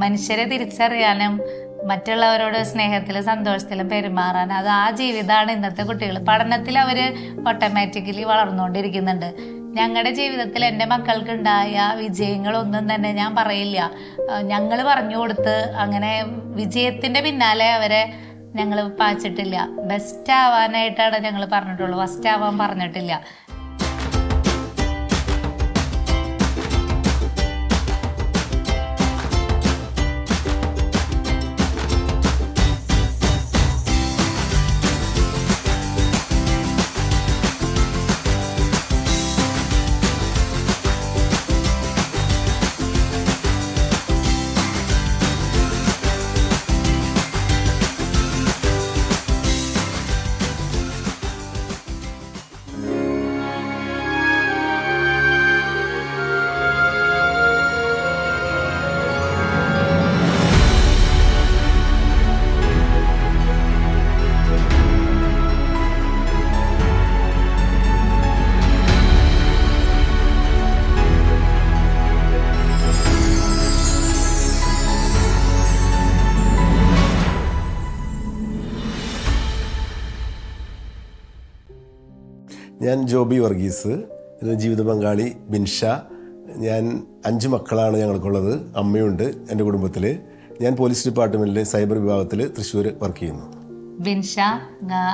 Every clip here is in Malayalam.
മനുഷ്യരെ തിരിച്ചറിയാനും മറ്റുള്ളവരോട് സ്നേഹത്തിലും സന്തോഷത്തിലും പെരുമാറാൻ, അത് ആ ജീവിതമാണ് ഇന്നത്തെ കുട്ടികൾ. പഠനത്തിൽ അവർ ഓട്ടോമാറ്റിക്കലി വളർന്നുകൊണ്ടിരിക്കുന്നുണ്ട്. ഞങ്ങളുടെ ജീവിതത്തിൽ എൻ്റെ മക്കൾക്ക് ഉണ്ടായ വിജയങ്ങളൊന്നും തന്നെ ഞാൻ പറയില്ല, ഞങ്ങൾ പറഞ്ഞു കൊടുത്ത് അങ്ങനെ വിജയത്തിൻ്റെ പിന്നാലെ അവരെ ഞങ്ങൾ പായിച്ചിട്ടില്ല. ബെസ്റ്റ് ആവാനായിട്ടാണ് ഞങ്ങൾ പറഞ്ഞിട്ടുള്ളൂ, ഫസ്റ്റ് ആവാൻ പറഞ്ഞിട്ടില്ല. ഞാൻ ജോബി വർഗീസ്, എൻ്റെ ജീവിത പങ്കാളി ബിൻഷ. ഞാൻ 5 മക്കളാണ് ഞങ്ങൾക്കുള്ളത്. അമ്മയുണ്ട് എൻ്റെ കുടുംബത്തിൽ. ഞാൻ പോലീസ് ഡിപ്പാർട്ട്മെൻറ്റിൽ സൈബർ വിഭാഗത്തിൽ തൃശ്ശൂർ വർക്ക് ചെയ്യുന്നു. ബിൻഷ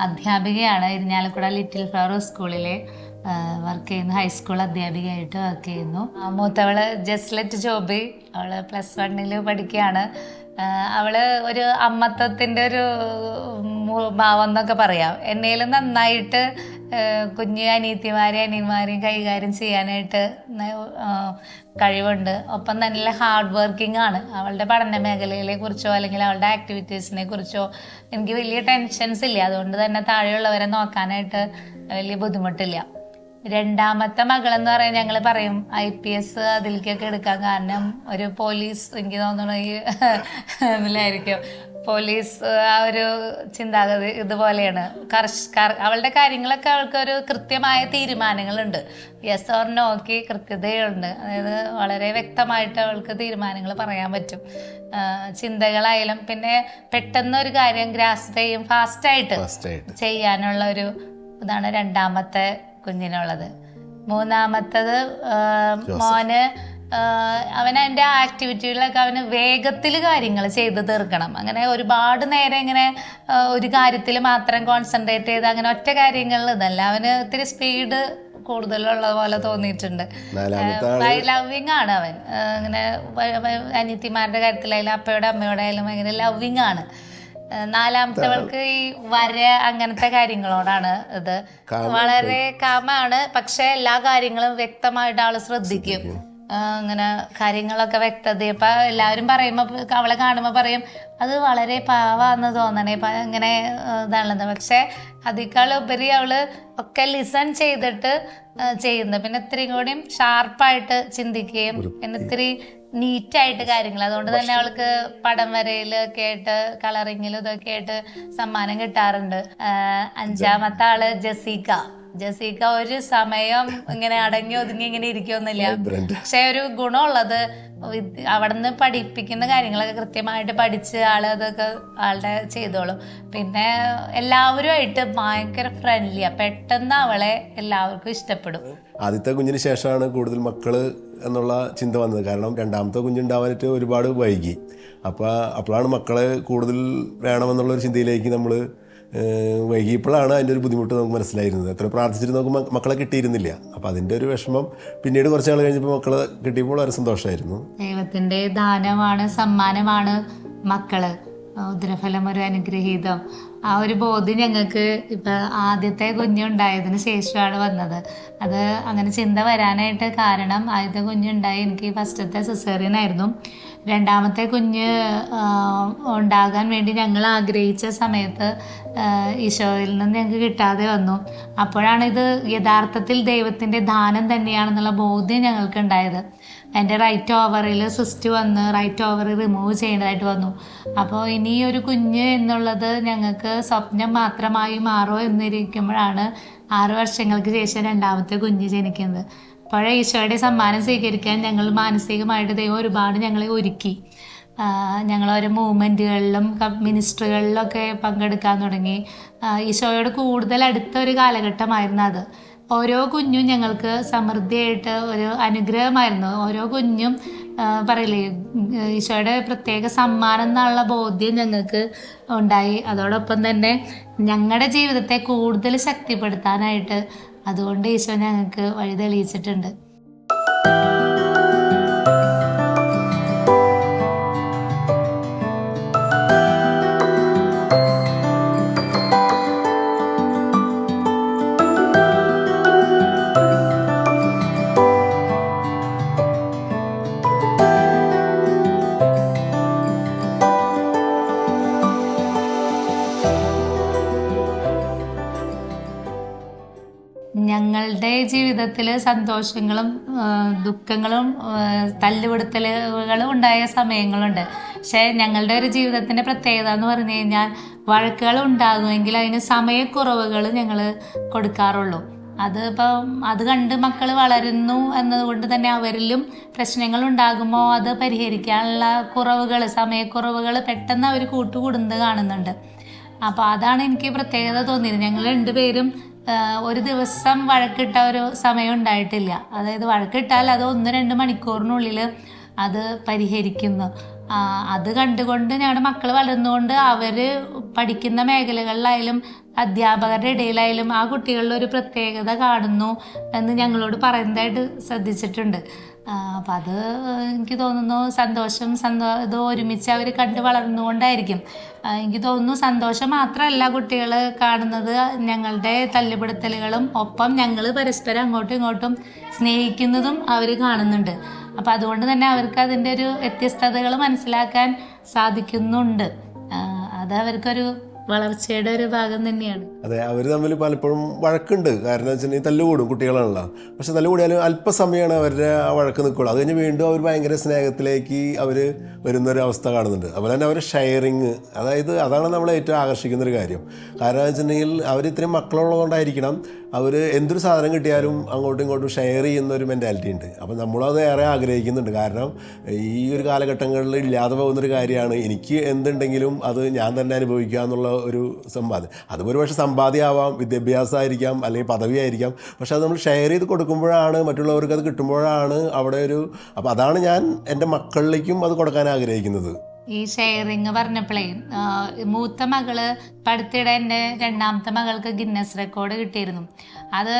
അധ്യാപികയാണ്. ഇരിഞ്ഞാലക്കുട ലിറ്റിൽ ഫ്ലവർ സ്കൂളിൽ വർക്ക് ചെയ്യുന്നു. ഹൈസ്കൂൾ അധ്യാപികയായിട്ട് വർക്ക് ചെയ്യുന്നു. മൂത്തവള് ജസ്ലറ്റ് ജോബി, അവള് +1 പഠിക്കുകയാണ്. അവള് ഒരു അമ്മത്വത്തിൻ്റെ ഒരു ഭാവം എന്നൊക്കെ പറയാം. എന്നേലും നന്നായിട്ട് കുഞ്ഞു അനിയന്മാരെയും കൈകാര്യം ചെയ്യാനായിട്ട് കഴിവുണ്ട്. ഒപ്പം നല്ല ഹാർഡ് വർക്കിംഗ് ആണ്. അവളുടെ പഠന മേഖലയെ കുറിച്ചോ അല്ലെങ്കിൽ അവളുടെ ആക്ടിവിറ്റീസിനെ കുറിച്ചോ എനിക്ക് വലിയ ടെൻഷൻസ് ഇല്ല. അതുകൊണ്ട് തന്നെ താഴെയുള്ളവരെ നോക്കാനായിട്ട് വലിയ ബുദ്ധിമുട്ടില്ല. രണ്ടാമത്തെ മകളെന്ന് പറയാൻ ഞങ്ങൾ പറയും IPS അതിലേക്കൊക്കെ എടുക്കാൻ കാരണം ഒരു പോലീസ്, എനിക്ക് തോന്നുന്നു ഇതിലായിരിക്കും പോലീസ് ആ ഒരു ചിന്താഗതി ഇതുപോലെയാണ്. അവളുടെ കാര്യങ്ങളൊക്കെ അവൾക്കൊരു കൃത്യമായ തീരുമാനങ്ങളുണ്ട്. യെസ് ഓർ നോക്ക് കൃത്യതയുണ്ട്. അതായത് വളരെ വ്യക്തമായിട്ട് അവൾക്ക് തീരുമാനങ്ങൾ പറയാൻ പറ്റും. ചിന്തകളായാലും പിന്നെ പെട്ടെന്ന് ഒരു കാര്യം ഗ്രാസ്പ് ചെയ്യും, ഫാസ്റ്റായിട്ട് ചെയ്യാനുള്ള ഒരു ഇതാണ് രണ്ടാമത്തെ കുഞ്ഞിനുള്ളത്. മൂന്നാമത്തത് മോന്, അവൻ അതിൻ്റെ ആക്ടിവിറ്റികളിലൊക്കെ അവന് വേഗത്തിൽ കാര്യങ്ങൾ ചെയ്ത് തീർക്കണം. അങ്ങനെ ഒരുപാട് നേരം ഇങ്ങനെ ഒരു കാര്യത്തിൽ മാത്രം കോൺസെൻട്രേറ്റ് ചെയ്ത് അങ്ങനെ ഒറ്റ കാര്യങ്ങളിൽ ഇതല്ല, അവന് ഇത്തിരി സ്പീഡ് കൂടുതലുള്ള പോലെ തോന്നിയിട്ടുണ്ട്. ലവിങ് ആണ് അവൻ. അങ്ങനെ അനിയത്തിമാരുടെ കാര്യത്തിലായാലും അപ്പയുടെ അമ്മയോടെ ആയാലും ഭയങ്കര ലവിങ് ആണ്. നാലാമത്തവൾക്ക് ഈ അങ്ങനത്തെ കാര്യങ്ങളോടാണ് ഇത്. വളരെ കാമാണ്, പക്ഷെ എല്ലാ കാര്യങ്ങളും വ്യക്തമായിട്ട് ആള് ശ്രദ്ധിക്കും. അങ്ങനെ കാര്യങ്ങളൊക്കെ വ്യക്തത. ഇപ്പൊ എല്ലാവരും പറയുമ്പോ അവളെ കാണുമ്പോ പറയും അത് വളരെ പാവാന്ന് തോന്നണേ, ഇങ്ങനെ ഇതാണത്. പക്ഷെ അതിനേക്കാൾ ഉപരി അവള് ഒക്കെ ലിസൺ ചെയ്തിട്ട് ചെയ്യുന്നത്. പിന്നെ ഇത്രയും കൂടിയും ഷാർപ്പായിട്ട് ചിന്തിക്കുകയും പിന്നെ ഇത്തിരി നീറ്റായിട്ട് കാര്യങ്ങൾ. അതുകൊണ്ട് തന്നെ അവൾക്ക് പടം വരയിലൊക്കെ ആയിട്ട് കളറിങ്ങിലും ഇതൊക്കെ ആയിട്ട് സമ്മാനം കിട്ടാറുണ്ട്. അഞ്ചാമത്തെ ആള് ജസീക്ക ഒരു സമയം ഇങ്ങനെ അടങ്ങി ഒതുങ്ങി ഇങ്ങനെ ഇരിക്കൊന്നുമില്ല. പക്ഷെ ഒരു ഗുണമുള്ളത് അവിടുന്ന് പഠിപ്പിക്കുന്ന കാര്യങ്ങളൊക്കെ കൃത്യമായിട്ട് പഠിച്ച് അതൊക്കെ ആളുടെ ചെയ്തോളും. പിന്നെ എല്ലാവരുമായിട്ട് ഭയങ്കര ഫ്രണ്ട്ലിയാ. പെട്ടെന്ന് അവളെ എല്ലാവർക്കും ഇഷ്ടപ്പെടും. ആദ്യത്തെ കുഞ്ഞിന് ശേഷമാണ് കൂടുതൽ മക്കള് എന്നുള്ള ചിന്ത വന്നത്. കാരണം രണ്ടാമത്തെ കുഞ്ഞുണ്ടാവാനായിട്ട് ഒരുപാട് വൈകി. അപ്പോഴാണ് മക്കളെ കൂടുതൽ വേണമെന്നുള്ളൊരു ചിന്തയിലേക്ക് നമ്മൾ വൈകിയപ്പോഴാണ് അതിൻ്റെ ഒരു ബുദ്ധിമുട്ട് നമുക്ക് മനസ്സിലായിരുന്നത്. എത്ര പ്രാർത്ഥിച്ചിട്ട് നോക്കുമ്പോൾ മക്കളെ കിട്ടിയിരുന്നില്ല. അപ്പോൾ അതിൻ്റെ ഒരു വിഷമം പിന്നീട് കുറച്ച് നാൾ കഴിഞ്ഞപ്പോൾ മക്കളെ കിട്ടിയപ്പോൾ വളരെ സന്തോഷമായിരുന്നു. ദൈവത്തിൻ്റെ ദാനമാണ്, സമ്മാനമാണ് മക്കള്. ഉദരഫലം ഒരു അനുഗ്രഹീതം. ആ ഒരു ബോധ്യം ഞങ്ങൾക്ക് ഇപ്പം ആദ്യത്തെ കുഞ്ഞുണ്ടായതിന് ശേഷമാണ് വന്നത്. അത് അങ്ങനെ ചിന്ത വരാനായിട്ട് കാരണം ആദ്യത്തെ കുഞ്ഞുണ്ടായി എനിക്ക് ഫസ്റ്റത്തെ സിസേറിയനായിരുന്നു. രണ്ടാമത്തെ കുഞ്ഞ് ഉണ്ടാകാൻ വേണ്ടി ഞങ്ങൾ ആഗ്രഹിച്ച സമയത്ത് ഈശോയിൽ നിന്ന് ഞങ്ങൾക്ക് കിട്ടാതെ വന്നു. അപ്പോഴാണ് ഇത് യഥാർത്ഥത്തിൽ ദൈവത്തിൻ്റെ ദാനം തന്നെയാണെന്നുള്ള ബോധ്യം ഞങ്ങൾക്ക് ഉണ്ടായത്. എൻ്റെ റൈറ്റ് ഓവറിൽ സിസ്റ്റ് വന്ന് റൈറ്റ് ഓവർ റിമൂവ് ചെയ്യേണ്ടതായിട്ട് വന്നു. അപ്പോൾ ഇനി ഒരു കുഞ്ഞ് എന്നുള്ളത് ഞങ്ങൾക്ക് സ്വപ്നം മാത്രമായി മാറോ എന്നിരിക്കുമ്പോഴാണ് 6 വർഷങ്ങൾക്ക് ശേഷം രണ്ടാമത്തെ കുഞ്ഞ് ജനിക്കുന്നത്. അപ്പോഴേ ഈശോയുടെ സമ്മാനം സ്വീകരിക്കാൻ ഞങ്ങൾ മാനസികമായിട്ട് ദൈവം ഒരുപാട് ഞങ്ങളെ ഒരുക്കി. ഞങ്ങൾ ഓരോ മൂവ്മെൻറ്റുകളിലും മിനിസ്ട്രികളിലൊക്കെ പങ്കെടുക്കാൻ തുടങ്ങി. ഈശോയോട് കൂടുതൽ അടുത്ത ഒരു കാലഘട്ടമായിരുന്നു അത്. ഓരോ കുഞ്ഞും ഞങ്ങൾക്ക് സമൃദ്ധിയായിട്ട് ഒരു അനുഗ്രഹമായിരുന്നു. ഓരോ കുഞ്ഞും പറയില്ലേ, ഈശോയുടെ പ്രത്യേക സമ്മാനം എന്നുള്ള ബോധ്യം ഞങ്ങൾക്ക് ഉണ്ടായി. അതോടൊപ്പം തന്നെ ഞങ്ങളുടെ ജീവിതത്തെ കൂടുതൽ ശക്തിപ്പെടുത്താനായിട്ട് അതുകൊണ്ട് ഈശോ ഞങ്ങൾക്ക് വഴി തെളിയിച്ചിട്ടുണ്ട്. ഞങ്ങളുടെ ജീവിതത്തിൽ സന്തോഷങ്ങളും ദുഃഖങ്ങളും തല്ലുപിടുത്തലുകളും ഉണ്ടായ സമയങ്ങളുണ്ട്. പക്ഷേ ഞങ്ങളുടെ ഒരു ജീവിതത്തിൻ്റെ പ്രത്യേകത എന്ന് പറഞ്ഞു കഴിഞ്ഞാൽ വഴക്കുകൾ ഉണ്ടാകുമെങ്കിൽ അതിന് സമയക്കുറവുകൾ ഞങ്ങൾ കൊടുക്കാറുള്ളൂ. അത് കണ്ട് മക്കൾ വളരുന്നു എന്നതുകൊണ്ട് തന്നെ അവരിലും പ്രശ്നങ്ങൾ ഉണ്ടാകുമ്പോൾ അത് പരിഹരിക്കാനുള്ള സമയക്കുറവുകൾ പെട്ടെന്ന് അവർ കൂട്ടുകൂടുന്നത് കാണുന്നുണ്ട്. അപ്പോൾ അതാണ് എനിക്ക് പ്രത്യേകത തോന്നിയത്. ഞങ്ങൾ രണ്ടുപേരും ഒരു ദിവസം വഴക്കിട്ട ഒരു സമയം ഉണ്ടായിട്ടില്ല. അതായത് വഴക്കിട്ടാൽ അത് 1-2 മണിക്കൂറിനുള്ളിൽ അത് പരിഹരിക്കുന്നു. അത് കണ്ടുകൊണ്ട് ഞങ്ങളുടെ മക്കൾ വളർന്നുകൊണ്ട് അവർ പഠിക്കുന്ന മേഖലകളിലായാലും അധ്യാപകരുടെ ഇടയിലായാലും ആ കുട്ടികളിൽ ഒരു പ്രത്യേകത കാണുന്നു എന്ന് ഞങ്ങളോട് പറയുന്നതായിട്ട് ശ്രദ്ധിച്ചിട്ടുണ്ട്. അപ്പം അത് എനിക്ക് തോന്നുന്നു ഇത് ഒരുമിച്ച് അവർ കണ്ട് വളർന്നുകൊണ്ടായിരിക്കും. എനിക്ക് തോന്നുന്നു സന്തോഷം മാത്രമല്ല കുട്ടികൾ കാണുന്നത്, ഞങ്ങളുടെ തല്ലുപിടുത്തലുകളും ഒപ്പം ഞങ്ങൾ പരസ്പരം അങ്ങോട്ടും ഇങ്ങോട്ടും സ്നേഹിക്കുന്നതും അവർ കാണുന്നുണ്ട്. അപ്പം അതുകൊണ്ട് തന്നെ അവർക്ക് അതിൻ്റെ ഒരു വ്യത്യസ്തതകൾ മനസ്സിലാക്കാൻ സാധിക്കുന്നുണ്ട്. അത് അവർക്കൊരു വളർച്ചയുടെ ഒരു ഭാഗം തന്നെയാണ്. അതെ, അവർ തമ്മിൽ പലപ്പോഴും വഴക്കുണ്ട്. കാരണം വെച്ചിട്ടുണ്ടെങ്കിൽ തല്ലുകൂടും, കുട്ടികളാണല്ലോ. പക്ഷെ തല്ലുകൂടിയാലും അല്പസമയമാണ് അവരുടെ ആ വഴക്ക് നിൽക്കുള്ളൂ. അത് കഴിഞ്ഞ് വീണ്ടും അവർ ഭയങ്കര സ്നേഹത്തിലേക്ക് അവർ വരുന്നൊരു അവസ്ഥ കാണുന്നുണ്ട്. അതുപോലെ തന്നെ അവർ ഷെയറിങ്, അതാണ് നമ്മളെ ഏറ്റവും ആകർഷിക്കുന്നൊരു കാര്യം. കാരണം വെച്ചിട്ടുണ്ടെങ്കിൽ അവർ ഇത്രയും മക്കളുള്ളതുകൊണ്ടായിരിക്കണം അവർ എന്തൊരു സാധനം കിട്ടിയാലും അങ്ങോട്ടും ഇങ്ങോട്ടും ഷെയർ ചെയ്യുന്ന ഒരു മെൻറ്റാലിറ്റി ഉണ്ട്. അപ്പം നമ്മളത് ഏറെ ആഗ്രഹിക്കുന്നുണ്ട്. കാരണം ഈ ഒരു കാലഘട്ടങ്ങളിൽ ഇല്ലാതെ പോകുന്നൊരു കാര്യമാണ് എനിക്ക് എന്തുണ്ടെങ്കിലും അത് ഞാൻ തന്നെ അനുഭവിക്കുക എന്നുള്ള ഒരു സമ്പാദ്യം. അത് ഒരുപക്ഷെ സമ്പാദ്യമാവാം, വിദ്യാഭ്യാസമായിരിക്കാം, അല്ലെങ്കിൽ പദവിയായിരിക്കാം. പക്ഷെ അത് നമ്മൾ ഷെയർ ചെയ്ത് കൊടുക്കുമ്പോഴാണ്, മറ്റുള്ളവർക്ക് അത് കിട്ടുമ്പോഴാണ് അവിടെ അപ്പോൾ അതാണ് ഞാൻ എൻ്റെ മക്കളിലേക്കും അത് കൊടുക്കാൻ ആഗ്രഹിക്കുന്നത്. ഈ ഷെയറിങ് പറഞ്ഞപ്പോഴേ, മൂത്ത മകള് അടുത്തിടെ എൻ്റെ രണ്ടാമത്തെ മകൾക്ക് ഗിന്നസ് റെക്കോർഡ് കിട്ടിയിരുന്നു. അത്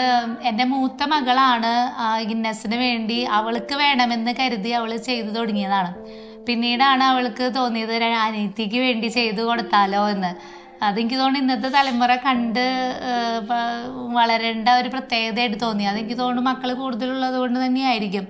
എൻ്റെ മൂത്ത മകളാണ് ഗിന്നസിന് വേണ്ടി അവൾക്ക് വേണമെന്ന് കരുതി അവൾ ചെയ്തു തുടങ്ങിയതാണ്. പിന്നീടാണ് അവൾക്ക് തോന്നിയത് അനിയത്തിക്ക് വേണ്ടി ചെയ്തു കൊടുത്താലോ എന്ന്. അതെനിക്ക് തോന്നുന്നു ഇന്നത്തെ തലമുറ കണ്ട് വളരേണ്ട ഒരു പ്രത്യേകതയായിട്ട് തോന്നി. അതെനിക്ക് തോന്നുന്നു മക്കൾ കൂടുതലുള്ളത് കൊണ്ട് തന്നെയായിരിക്കും.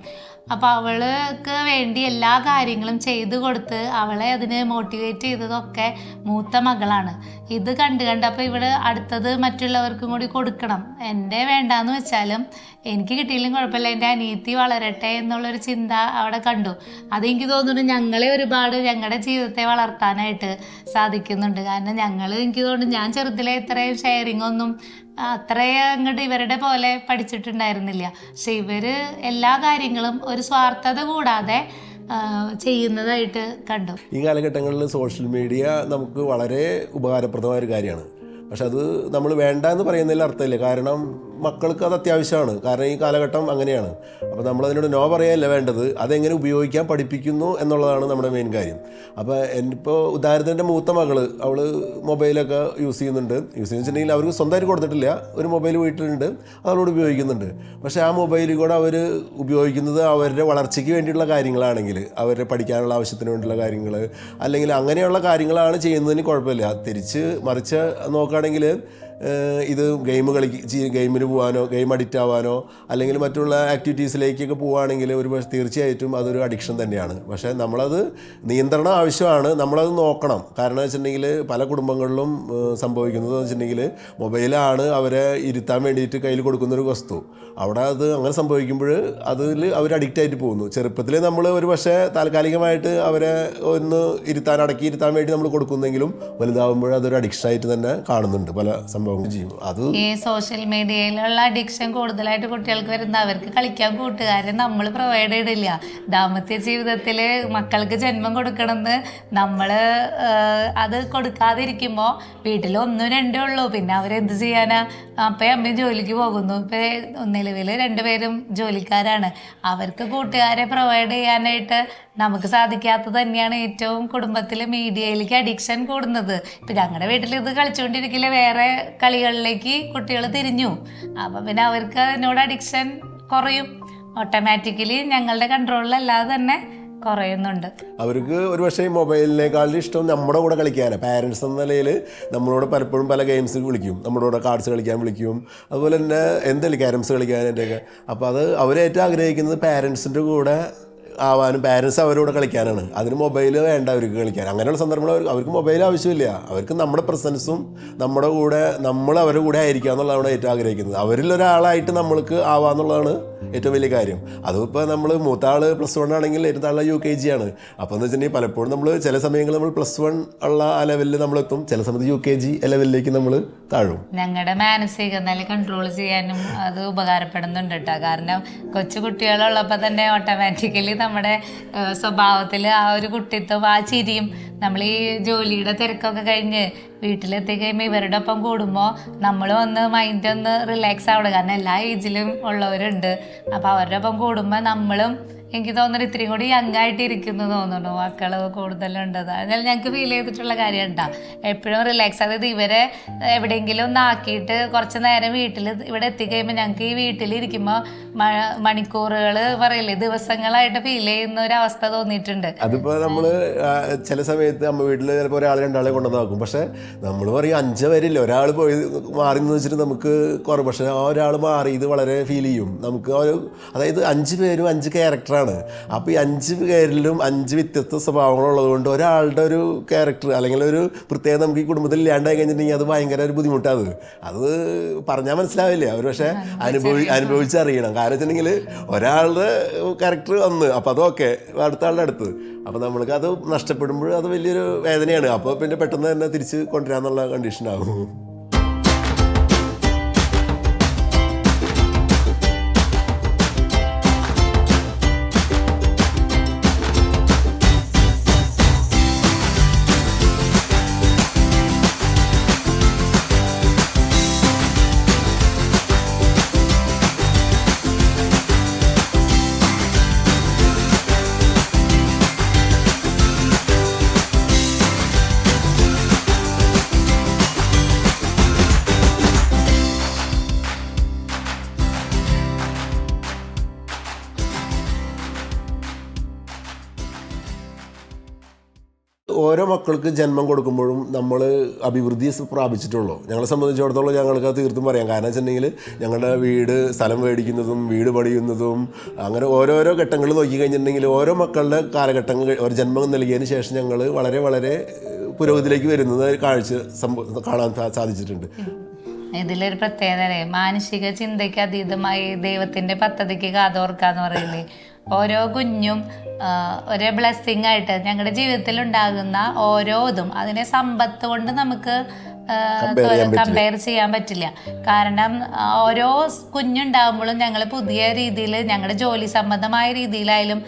അപ്പോൾ അവൾക്ക് വേണ്ടി എല്ലാ കാര്യങ്ങളും ചെയ്തു കൊടുത്ത് അവളെ അതിന് മോട്ടിവേറ്റ് ചെയ്തതൊക്കെ മൂത്ത മകളാണ്. ഇത് കണ്ടപ്പോൾ ഇവിടെ അടുത്തത് മറ്റുള്ളവർക്കും കൂടി കൊടുക്കണം. എൻ്റെ വേണ്ടാന്ന് വെച്ചാലും എനിക്ക് കിട്ടിയില്ലെങ്കിൽ കുഴപ്പമില്ല, എൻ്റെ അനിയത്തി വളരട്ടെ എന്നുള്ളൊരു ചിന്ത അവിടെ കണ്ടു. അതെനിക്ക് തോന്നുന്നു ഞങ്ങളെ ഒരുപാട് ഞങ്ങളുടെ ജീവിതത്തെ വളർത്താനായിട്ട് സാധിക്കുന്നുണ്ട്. കാരണം എനിക്ക് തോന്നുന്നു ഞാൻ ചെറുതിലെ ഇത്രയും ഷെയറിംഗ് ഒന്നും അത്രയും അങ്ങോട്ട് ഇവരുടെ പോലെ പഠിച്ചിട്ടുണ്ടായിരുന്നില്ല. പക്ഷെ ഇവര് എല്ലാ കാര്യങ്ങളും ഒരു സ്വാർത്ഥത കൂടാതെ ചെയ്യുന്നതായിട്ട് കണ്ടു. ഈ കാലഘട്ടങ്ങളിൽ സോഷ്യൽ മീഡിയ നമുക്ക് വളരെ ഉപകാരപ്രദമായ ഒരു കാര്യമാണ്. പക്ഷെ അത് നമ്മൾ വേണ്ട എന്ന് പറയുന്നതിൽ അർത്ഥമില്ല. കാരണം മക്കൾക്ക് അത് അത്യാവശ്യമാണ്. കാരണം ഈ കാലഘട്ടം അങ്ങനെയാണ്. അപ്പോൾ നമ്മളതിനോട് നോ പറയല്ല വേണ്ടത്, അതെങ്ങനെ ഉപയോഗിക്കാൻ പഠിപ്പിക്കുന്നു എന്നുള്ളതാണ് നമ്മുടെ മെയിൻ കാര്യം. അപ്പോൾ ഇപ്പോൾ ഉദാഹരണത്തിന് എൻ്റെ മൂത്ത മകൾ, അവൾ മൊബൈലൊക്കെ യൂസ് ചെയ്യുന്നുണ്ടെങ്കിൽ അവർക്ക് സ്വന്തമായിട്ട് കൊടുത്തിട്ടില്ല, ഒരു മൊബൈൽ വീട്ടിലുണ്ട്, അതവളോട് ഉപയോഗിക്കുന്നുണ്ട്. പക്ഷേ ആ മൊബൈലിൽ കൂടെ അവർ ഉപയോഗിക്കുന്നത് അവരുടെ വളർച്ചയ്ക്ക് വേണ്ടിയിട്ടുള്ള കാര്യങ്ങളാണെങ്കിൽ, അവരുടെ പഠിക്കാനുള്ള ആവശ്യത്തിന് വേണ്ടിയുള്ള കാര്യങ്ങൾ അല്ലെങ്കിൽ അങ്ങനെയുള്ള കാര്യങ്ങളാണ് ചെയ്യുന്നതിന് കുഴപ്പമില്ല. മറിച്ച് നോക്കുകയാണെങ്കിൽ ഇത് ഗെയിമിന് പോകാനോ, ഗെയിം അഡിക്റ്റ് ആവാനോ അല്ലെങ്കിൽ മറ്റുള്ള ആക്ടിവിറ്റീസിലേക്കൊക്കെ പോവുകയാണെങ്കിൽ തീർച്ചയായിട്ടും അതൊരു അഡിക്ഷൻ തന്നെയാണ്. പക്ഷേ നമ്മളത് നിയന്ത്രണം ആവശ്യമാണ്, നമ്മളത് നോക്കണം. കാരണം വെച്ചിട്ടുണ്ടെങ്കിൽ പല കുടുംബങ്ങളിലും സംഭവിക്കുന്നത് വെച്ചിട്ടുണ്ടെങ്കിൽ മൊബൈലാണ് അവരെ ഇരുത്താൻ വേണ്ടിയിട്ട് കയ്യിൽ കൊടുക്കുന്നൊരു വസ്തു. അവിടെ അത് അങ്ങനെ സംഭവിക്കുമ്പോൾ അതിൽ അവർ അഡിക്റ്റ് ആയിട്ട് പോകുന്നു. ചെറുപ്പത്തിൽ നമ്മൾ ഒരു പക്ഷേ താൽക്കാലികമായിട്ട് അവരെ അടക്കി ഇരുത്താൻ വേണ്ടി നമ്മൾ കൊടുക്കുന്നെങ്കിലും വലുതാവുമ്പോൾ അതൊരു അഡിക്ഷനായിട്ട് തന്നെ കാണുന്നുണ്ട് പല സംഭവം ചെയ്യും. അത് ഈ സോഷ്യൽ മീഡിയയിലുള്ള അഡിക്ഷൻ കൂടുതലായിട്ട് കുട്ടികൾക്ക് വരുന്ന അവർക്ക് കളിക്കാൻ കൂട്ടുകാരെ നമ്മൾ പ്രൊവൈഡ് ചെയ്തില്ല. ദാമ്പത്യ ജീവിതത്തിൽ മക്കൾക്ക് ജന്മം കൊടുക്കണമെന്ന് നമ്മൾ അത് കൊടുക്കാതിരിക്കുമ്പോൾ വീട്ടിൽ ഒന്നും രണ്ടും ഉള്ളൂ. പിന്നെ അവരെന്ത് ചെയ്യാനാ? അപ്പയും അമ്മയും ജോലിക്ക് പോകുന്നു. ഇപ്പം നിലവിൽ രണ്ടുപേരും ജോലിക്കാരാണ്. അവർക്ക് കൂട്ടുകാരെ പ്രൊവൈഡ് ചെയ്യാനായിട്ട് നമുക്ക് സാധിക്കാത്തത് തന്നെയാണ് ഏറ്റവും കുടുംബത്തിൽ മീഡിയയിലേക്ക് അഡിക്ഷൻ കൂടുന്നത്. ഇപ്പം ഞങ്ങളുടെ വീട്ടിൽ ഇത് കളിച്ചുകൊണ്ടിരിക്കില്ല, വേറെ കളികളിലേക്ക് കുട്ടികൾ തിരിഞ്ഞു. അപ്പം പിന്നെ അവർക്ക് അതിനോട് അഡിക്ഷൻ കുറയും. ഓട്ടോമാറ്റിക്കലി ഞങ്ങളുടെ കൺട്രോളിലല്ലാതെ തന്നെ കുറയുന്നുണ്ട്. അവർക്ക് ഒരു പക്ഷേ ഈ മൊബൈലിനേക്കാളും ഇഷ്ടം നമ്മുടെ കൂടെ കളിക്കാനാണ്. പാരൻസ് എന്ന നിലയിൽ നമ്മളോട് പലപ്പോഴും പല ഗെയിംസ് വിളിക്കും, നമ്മുടെ കൂടെ കാർഡ്സ് കളിക്കാൻ വിളിക്കും, അതുപോലെ തന്നെ എന്തെങ്കിലും ക്യാരംസ് കളിക്കാനായിട്ടൊക്കെ. അപ്പോൾ അത് അവരേറ്റവും ആഗ്രഹിക്കുന്നത് പാരൻസിൻ്റെ കൂടെ ആവാനും പാരൻസ് അവരോട് കളിക്കാനാണ്. അതിന് മൊബൈൽ വേണ്ട അവർക്ക് കളിക്കാൻ. അങ്ങനെയുള്ള സന്ദർഭങ്ങൾ അവർക്ക് മൊബൈൽ ആവശ്യമില്ല. അവർക്ക് നമ്മുടെ പ്രസൻസും നമ്മുടെ കൂടെ നമ്മൾ അവരുടെ കൂടെ ആയിരിക്കുക എന്നുള്ളതാണ് ഏറ്റവും ആഗ്രഹിക്കുന്നത്. അവരിലൊരാളായിട്ട് നമ്മൾക്ക് ആവാന്നുള്ളതാണ് ഏറ്റവും വലിയ കാര്യം. അതിപ്പോൾ നമ്മൾ മൂത്ത ആൾ +1 ആണെങ്കിൽ ഏറ്റവും താഴെ UKG ആണ്. അപ്പോൾ എന്ന് വെച്ചിട്ടുണ്ടെങ്കിൽ പലപ്പോഴും നമ്മൾ ചില സമയങ്ങളിൽ നമ്മൾ +1 ഉള്ള ആ ലെവലിൽ നമ്മളെത്തും, ചില സമയത്ത് UKG ലെവലിലേക്ക് നമ്മൾ താഴും. ഞങ്ങളുടെ മാനസിക നില കൺട്രോൾ ചെയ്യാനും അത് ഉപകാരപ്പെടുന്നുണ്ട് കേട്ടോ. കാരണം കൊച്ചു കുട്ടികളുള്ളപ്പോൾ തന്നെ ഓട്ടോമാറ്റിക്കലി നമ്മുടെ സ്വഭാവത്തിൽ ആ ഒരു കുട്ടിത്വം, ആ ചിരിയും, നമ്മൾ ഈ ജോലിയുടെ തിരക്കൊക്കെ കഴിഞ്ഞ് വീട്ടിലെത്തി കഴിയുമ്പോൾ ഇവരുടെ ഒപ്പം കൂടുമ്പോൾ നമ്മൾ മൈൻഡ് ഒന്ന് റിലാക്സ് ആവണം. കാരണം എല്ലാ ഏജിലും ഉള്ളവരുണ്ട്. അപ്പോൾ അവരുടെ ഒപ്പം കൂടുമ്പോൾ നമ്മളും എനിക്ക് തോന്നുന്നു ഇത്രയും കൂടി യങ് ആയിട്ട് ഇരിക്കുന്നു തോന്നുന്നു. മക്കൾ കൂടുതലുണ്ടത് അതിനാൽ ഞങ്ങൾക്ക് ഫീൽ ചെയ്തിട്ടുള്ള കാര്യം ഉണ്ടാവും. എപ്പോഴും റിലാക്സ്, അതായത് ഇവരെ എവിടെയെങ്കിലും ഒന്ന് ആക്കിയിട്ട് കുറച്ച് നേരം ഇവിടെ എത്തിക്കഴിയുമ്പോൾ ഞങ്ങൾക്ക് ഈ വീട്ടിലിരിക്കുമ്പോൾ മണിക്കൂറുകൾ പറയില്ലേ, ദിവസങ്ങളായിട്ട് ഫീൽ ചെയ്യുന്ന ഒരു അവസ്ഥ തോന്നിയിട്ടുണ്ട്. അതിപ്പോൾ നമ്മൾ ചില സമയത്ത് അമ്മ വീട്ടിൽ ചിലപ്പോൾ ഒരാൾ രണ്ടാളെ കൊണ്ടുവന്നാക്കും. പക്ഷേ നമ്മൾ പറയും 5 പേരില്ല, ഒരാൾ പോയി മാറി എന്ന് വെച്ചിട്ട് നമുക്ക് കുറവ്. പക്ഷേ ആ ഒരാൾ മാറി ഇത് വളരെ ഫീൽ ചെയ്യും നമുക്ക്. അതായത് 5 പേരും 5 ക്യാരക്ടർ. അപ്പോൾ ഈ 5 പേരിലും 5 വ്യത്യസ്ത സ്വഭാവങ്ങളുള്ളത് കൊണ്ട് ഒരാളുടെ ഒരു ക്യാരക്ടർ അല്ലെങ്കിൽ ഒരു പ്രത്യേകത നമുക്ക് ഈ കുടുംബത്തിൽ ഇല്ലാണ്ടായി കഴിഞ്ഞിട്ടുണ്ടെങ്കിൽ അത് ഭയങ്കര ഒരു ബുദ്ധിമുട്ടാണ്. അത് പറഞ്ഞാൽ മനസ്സിലാവില്ല. അവർ പക്ഷേ അനുഭവിച്ചറിയണം. കാരണം വെച്ചിട്ടുണ്ടെങ്കിൽ ഒരാളുടെ ക്യാരക്ടർ വന്ന് അപ്പോൾ അതൊക്കെ അടുത്ത ആളുടെ അടുത്ത്, അപ്പോൾ നമ്മൾക്ക് അത് നഷ്ടപ്പെടുമ്പോൾ അത് വലിയൊരു വേദനയാണ്. അപ്പോൾ പിന്നെ പെട്ടെന്ന് തന്നെ തിരിച്ച് കൊണ്ടുവരാന്നുള്ള കണ്ടീഷനാകും. ഓരോ മക്കൾക്ക് ജന്മം കൊടുക്കുമ്പോഴും നമ്മൾ അഭിവൃദ്ധി പ്രാപിച്ചിട്ടുള്ളൂ. ഞങ്ങളെ സംബന്ധിച്ചിടത്തോളം ഞങ്ങൾക്ക് തീർത്തും പറയാം. കാരണം വെച്ചിട്ടുണ്ടെങ്കിൽ ഞങ്ങളുടെ സ്ഥലം മേടിക്കുന്നതും വീട് പണിയുന്നതും അങ്ങനെ ഓരോരോ ഘട്ടങ്ങൾ നോക്കിക്കഴിഞ്ഞിട്ടുണ്ടെങ്കിൽ ഓരോ മക്കളുടെ കാലഘട്ടങ്ങൾ ഒരു ജന്മം നൽകിയതിന് ശേഷം ഞങ്ങൾ വളരെ വളരെ പുരോഗതിയിലേക്ക് വരുന്നത് കാണാൻ സാധിച്ചിട്ടുണ്ട്. ഇതിലൊരു പ്രത്യേകത, മാനുഷിക ചിന്തയ്ക്ക് അതീതമായി ദൈവത്തിന്റെ പദ്ധതിക്ക് കാതോർക്കാന്ന് പറയില്ലേ. ഓരോ കുഞ്ഞും ഒരു ബ്ലെസ്സിങ് ആയിട്ട് ഞങ്ങളുടെ ജീവിതത്തിൽ ഉണ്ടാകുന്ന ഓരോ ഇതും അതിനെ സമ്പത്ത് കൊണ്ട് നമുക്ക് കമ്പയർ ചെയ്യാൻ പറ്റില്ല. കാരണം ഓരോ കുഞ്ഞുണ്ടാകുമ്പോഴും ഞങ്ങൾ പുതിയ രീതിയിൽ ഞങ്ങളുടെ ജോലി സംബന്ധമായ രീതിയിലായാലും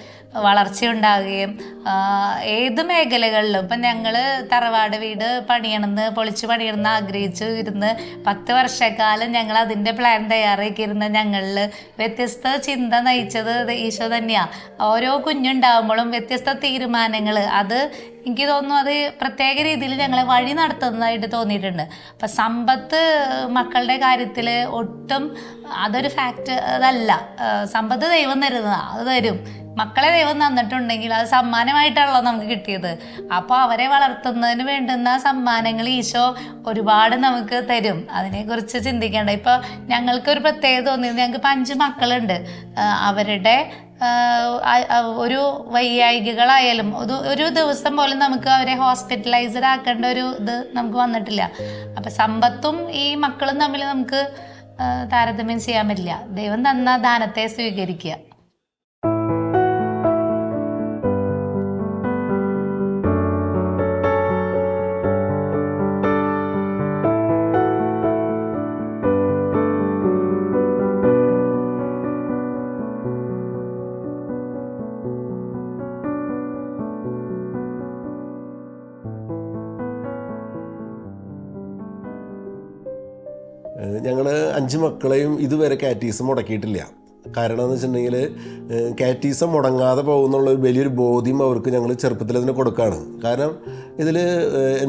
വളർച്ചയുണ്ടാകുകയും ഏത് മേഖലകളിലും ഇപ്പം ഞങ്ങൾ തറവാട് വീട് പൊളിച്ചു പണിയണമെന്ന് ആഗ്രഹിച്ചു ഇരുന്ന് 10 വർഷക്കാലം ഞങ്ങൾ അതിൻ്റെ പ്ലാൻ തയ്യാറാക്കിയിരുന്ന ഞങ്ങളിൽ വ്യത്യസ്ത ചിന്ത നയിച്ചത് ഈശോ തന്നെയാണ്. ഓരോ കുഞ്ഞുണ്ടാകുമ്പോഴും വ്യത്യസ്ത തീരുമാനങ്ങൾ, അത് എനിക്ക് തോന്നുന്നു അത് പ്രത്യേക രീതിയിൽ ഞങ്ങളെ വഴി നടത്തുന്നതായിട്ട് തോന്നിയിട്ടുണ്ട്. അപ്പം സമ്പത്ത് മക്കളുടെ കാര്യത്തിൽ ഒട്ടും അതൊരു ഫാക്റ്റ് അതല്ല. സമ്പത്ത് ദൈവം തരുന്നതാണ്, അത് തരും. മക്കളെ ദൈവം തന്നിട്ടുണ്ടെങ്കിൽ അത് സമ്മാനമായിട്ടാണല്ലോ നമുക്ക് കിട്ടിയത്. അപ്പോൾ അവരെ വളർത്തുന്നതിന് വേണ്ടുന്ന സമ്മാനങ്ങൾ ഈശോ ഒരുപാട് നമുക്ക് തരും. അതിനെക്കുറിച്ച് ചിന്തിക്കേണ്ട. ഇപ്പോൾ ഞങ്ങൾക്കൊരു പ്രത്യേകത തോന്നിയത്, ഞങ്ങൾക്ക് 5 മക്കളുണ്ട്. അവരുടെ ഒരു വൈയായികളായാലും ഒരു ദിവസം പോലും നമുക്ക് അവരെ ഹോസ്പിറ്റലൈസ്ഡ് ആക്കേണ്ട ഒരു ഇത് നമുക്ക് വന്നിട്ടില്ല. അപ്പം സമ്പത്തും ഈ മക്കളും തമ്മിൽ നമുക്ക് താരതമ്യം ചെയ്യാൻ പറ്റില്ല. ദൈവം തന്ന ദാനത്തെ സ്വീകരിക്കുക. 5 മക്കളെയും ഇതുവരെ കാറ്റീസം മുടക്കിയിട്ടില്ല. കാരണം എന്ന് വെച്ചിട്ടുണ്ടെങ്കിൽ കാറ്റീസം മുടങ്ങാതെ പോകുന്നുള്ള ഒരു വലിയൊരു ബോധ്യം അവർക്ക് ഞങ്ങൾ ചെറുപ്പത്തിൽ അതിന് കൊടുക്കുകയാണ്. കാരണം ഇതിൽ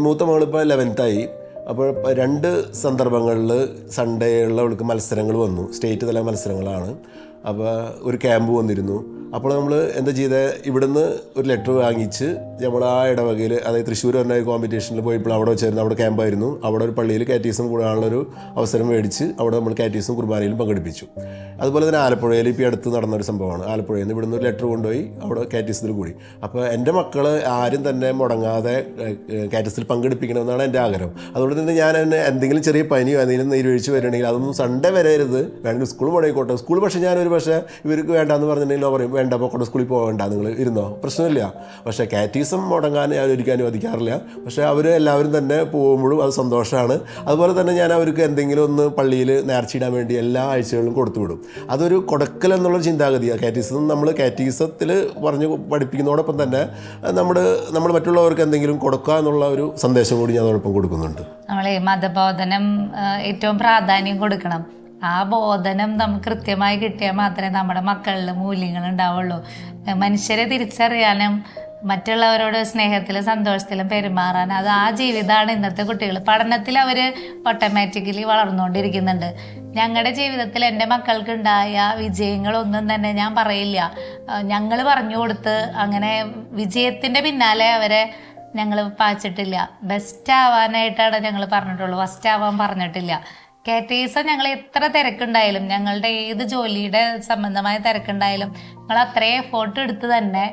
മൂത്ത മകളിപ്പോൾ 11th ആയി. അപ്പോൾ 2 സന്ദർഭങ്ങളിൽ സൺഡേയുള്ള അവൾക്ക് മത്സരങ്ങൾ വന്നു, സ്റ്റേറ്റ് തല മത്സരങ്ങളാണ്. അപ്പോൾ ഒരു ക്യാമ്പ് വന്നിരുന്നു. അപ്പോൾ നമ്മൾ എന്താ ചെയ്തത്, ഇവിടുന്ന് ഒരു ലെറ്റർ വാങ്ങിച്ച് നമ്മൾ ആ ഇടവകയിൽ, അതായത് തൃശ്ശൂർ പറഞ്ഞ കോമ്പറ്റീഷനിൽ പോയപ്പോൾ അവിടെ വെച്ചായിരുന്നു, അവിടെ ക്യാമ്പായിരുന്നു. അവിടെ ഒരു പള്ളിയിൽ കാറ്റീസം കൂടാനുള്ളൊരു അവസരം മേടിച്ച് അവിടെ നമ്മൾ കാറ്റീസം കുർബാനയിലും പങ്കെടുപ്പിച്ചു. അതുപോലെ തന്നെ ആലപ്പുഴയിൽ ഇപ്പോൾ അടുത്ത് നടന്നൊരു സംഭവമാണ്. ആലപ്പുഴയിൽ നിന്ന് ഇവിടുന്ന് ഒരു ലെറ്റർ കൊണ്ടുപോയി അവിടെ കാറ്റീസത്തിൽ കൂടി. അപ്പോൾ എൻ്റെ മക്കൾ ആരും തന്നെ മുടങ്ങാതെ കാറ്റീസത്തിൽ പങ്കെടുപ്പിക്കണമെന്നാണ് എൻ്റെ ആഗ്രഹം. അതുകൊണ്ട് തന്നെ ഞാൻ എന്തെങ്കിലും ചെറിയ പനിയോ എന്തെങ്കിലും നീരൊഴിച്ച് വരണമെങ്കിൽ അതൊന്നും സൺഡേ വരരുത്, വേണമെങ്കിൽ സ്കൂൾ മുടങ്ങിക്കോട്ടെ. സ്കൂൾ പക്ഷേ ഞാനൊരു പക്ഷേ ഇവർക്ക് വേണ്ടാന്ന് പറഞ്ഞിട്ടുണ്ടെങ്കിൽ പറയും വേണ്ട പോക്കോട്ടെ, സ്കൂളിൽ പോകണ്ട, നിങ്ങൾ ഇരുന്നോ, പ്രശ്നമില്ല. പക്ഷേ കാറ്റീസം മുടങ്ങാൻ ഞാൻ ഒരിക്കലും അനുവദിക്കാറില്ല. പക്ഷേ അവർ എല്ലാവരും തന്നെ പോകുമ്പോഴും അത് സന്തോഷമാണ്. അതുപോലെ തന്നെ ഞാൻ അവർക്ക് എന്തെങ്കിലും ഒന്ന് പള്ളിയിൽ നേർച്ചയിടാൻ വേണ്ടി എല്ലാ ആഴ്ചകളിലും കൊടുത്തുവിടും. അതൊരു കൊടുക്കൽ എന്നുള്ളൊരു ചിന്താഗതിയാണ്. കാറ്റീസം നമ്മൾ കാറ്റീസത്തിൽ പറഞ്ഞ് പഠിപ്പിക്കുന്നതോടൊപ്പം തന്നെ നമ്മൾ മറ്റുള്ളവർക്ക് എന്തെങ്കിലും കൊടുക്കുക എന്നുള്ള ഒരു സന്ദേശം കൂടി ഞാൻ അതോടൊപ്പം കൊടുക്കുന്നുണ്ട്. നമ്മൾ മതബോധനം ഏറ്റവും പ്രാധാന്യം കൊടുക്കണം. ആ ബോധനം നമുക്ക് കൃത്യമായി കിട്ടിയാൽ മാത്രമേ നമ്മുടെ മക്കളിൽ മൂല്യങ്ങൾ ഉണ്ടാവുള്ളൂ. മനുഷ്യരെ തിരിച്ചറിയാനും മറ്റുള്ളവരോട് സ്നേഹത്തിലും സന്തോഷത്തിലും പെരുമാറാൻ, അത് ആ ജീവിതമാണ് ഇന്നത്തെ കുട്ടികൾ. പഠനത്തിൽ അവർ ഓട്ടോമാറ്റിക്കലി വളർന്നുകൊണ്ടിരിക്കുന്നുണ്ട്. ഞങ്ങളുടെ ജീവിതത്തിൽ എൻ്റെ മക്കൾക്ക് ഉണ്ടായ വിജയങ്ങളൊന്നും തന്നെ ഞാൻ പറയില്ല, ഞങ്ങൾ പറഞ്ഞു കൊടുത്ത് അങ്ങനെ വിജയത്തിൻ്റെ പിന്നാലെ അവരെ ഞങ്ങൾ പായിച്ചിട്ടില്ല. ബെസ്റ്റ് ആവാനായിട്ടാണ് ഞങ്ങൾ പറഞ്ഞിട്ടുള്ളൂ, ഫസ്റ്റ് ആവാൻ പറഞ്ഞിട്ടില്ല. കാറ്റീസം ഞങ്ങൾ എത്ര തിരക്കുണ്ടായാലും, ഞങ്ങളുടെ ഏത് ജോലിയുടെ സംബന്ധമായ തിരക്കുണ്ടായാലും ഞങ്ങൾ അത്രയും എഫേർട്ട് എടുത്ത് തന്നെ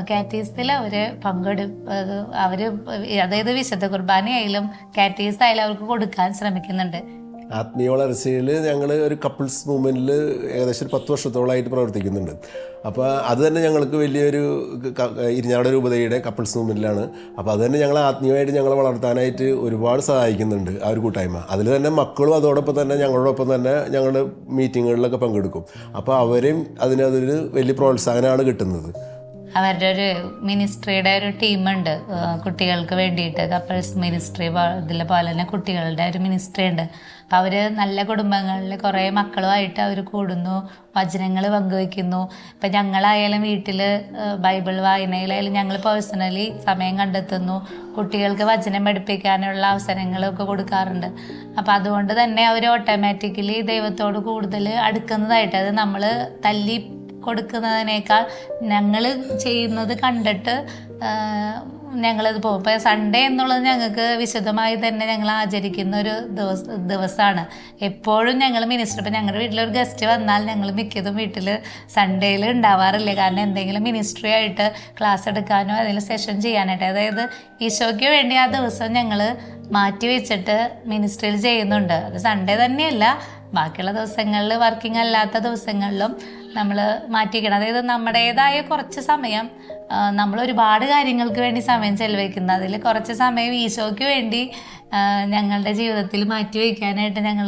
കാറ്റീസത്തിൽ അവർ അതായത് വിശുദ്ധ കുർബാനയായാലും കാറ്റീസ് ആയാലും അവർക്ക് കൊടുക്കാൻ ശ്രമിക്കുന്നുണ്ട്. ആത്മീയ വളർച്ചയിൽ ഞങ്ങൾ ഒരു കപ്പിൾസ് മൂവ്മെൻറ്റിൽ ഏകദേശം ഒരു 10 വർഷത്തോളമായിട്ട് പ്രവർത്തിക്കുന്നുണ്ട്. അപ്പോൾ അത് തന്നെ ഞങ്ങൾക്ക് വലിയൊരു ഇരിഞ്ഞാട് രൂപതയുടെ കപ്പിൾസ് മൂവ്മെൻറ്റിലാണ്. അപ്പോൾ അത് തന്നെ ഞങ്ങൾ ആത്മീയമായിട്ട് ഞങ്ങളെ വളർത്താനായിട്ട് ഒരുപാട് സഹായിക്കുന്നുണ്ട് ആ ഒരു കൂട്ടായ്മ. അതിൽ തന്നെ മക്കളും അതോടൊപ്പം തന്നെ ഞങ്ങളോടൊപ്പം തന്നെ ഞങ്ങളുടെ മീറ്റിങ്ങുകളിലൊക്കെ പങ്കെടുക്കും. അപ്പോൾ അവരെയും അതിനൊരു വലിയ പ്രോത്സാഹനമാണ് കിട്ടുന്നത്. അവരുടെ ഒരു മിനിസ്ട്രിയുടെ ഒരു ടീമുണ്ട് കുട്ടികൾക്ക് വേണ്ടിയിട്ട്, കപ്പിൾസ് മിനിസ്ട്രി. ഇതിലെ പോലെ തന്നെ കുട്ടികളുടെ ഒരു മിനിസ്ട്രി ഉണ്ട്. അപ്പം അവർ നല്ല കുടുംബങ്ങളിൽ കുറേ മക്കളുമായിട്ട് അവർ കൂടുന്നു, വചനങ്ങൾ പങ്കുവയ്ക്കുന്നു. ഇപ്പം ഞങ്ങളായാലും വീട്ടിൽ ബൈബിൾ വായനയിലായാലും ഞങ്ങൾ പേഴ്സണലി സമയം കണ്ടെത്തുന്നു. കുട്ടികൾക്ക് വചനം പഠിപ്പിക്കാനുള്ള അവസരങ്ങളൊക്കെ കൊടുക്കാറുണ്ട്. അപ്പം അതുകൊണ്ട് തന്നെ അവർ ഓട്ടോമാറ്റിക്കലി ദൈവത്തോട് കൂടുതൽ അടുക്കുന്നതായിട്ട്, അത് നമ്മൾ തല്ലി കൊടുക്കുന്നതിനേക്കാൾ ഞങ്ങൾ ചെയ്യുന്നത് കണ്ടിട്ട് ഞങ്ങളത് പോകും. ഇപ്പോൾ സൺഡേ എന്നുള്ളത് ഞങ്ങൾക്ക് വിശദമായി തന്നെ ഞങ്ങൾ ആചരിക്കുന്ന ഒരു ദിവസമാണ്. എപ്പോഴും ഞങ്ങൾ മിനിസ്റ്റർ, ഇപ്പം ഞങ്ങളുടെ വീട്ടിലൊരു ഗസ്റ്റ് വന്നാൽ ഞങ്ങൾ മിക്കതും വീട്ടിൽ സൺഡേയിൽ ഉണ്ടാവാറില്ല. കാരണം എന്തെങ്കിലും മിനിസ്ട്രി ആയിട്ട് ക്ലാസ് എടുക്കാനോ അതിൽ സെഷൻ ചെയ്യാനായിട്ട്, അതായത് ഈശോയ്ക്ക് വേണ്ടി ആ ദിവസം ഞങ്ങൾ മാറ്റി വെച്ചിട്ട് മിനിസ്ട്രിയിൽ ചെയ്യുന്നുണ്ട്. അത് സൺഡേ തന്നെയല്ല, ബാക്കിയുള്ള ദിവസങ്ങളിൽ വർക്കിംഗ് അല്ലാത്ത ദിവസങ്ങളിലും നമ്മൾ മാറ്റിക്കണം. അതായത് നമ്മുടേതായ കുറച്ച് സമയം, നമ്മൾ ഒരുപാട് കാര്യങ്ങൾക്ക് വേണ്ടി സമയം ചെലവഴിക്കുന്നത്, അതിൽ കുറച്ച് സമയം ഈശോയ്ക്ക് വേണ്ടി ഞങ്ങളുടെ ജീവിതത്തിൽ മാറ്റി വയ്ക്കാനായിട്ട് ഞങ്ങൾ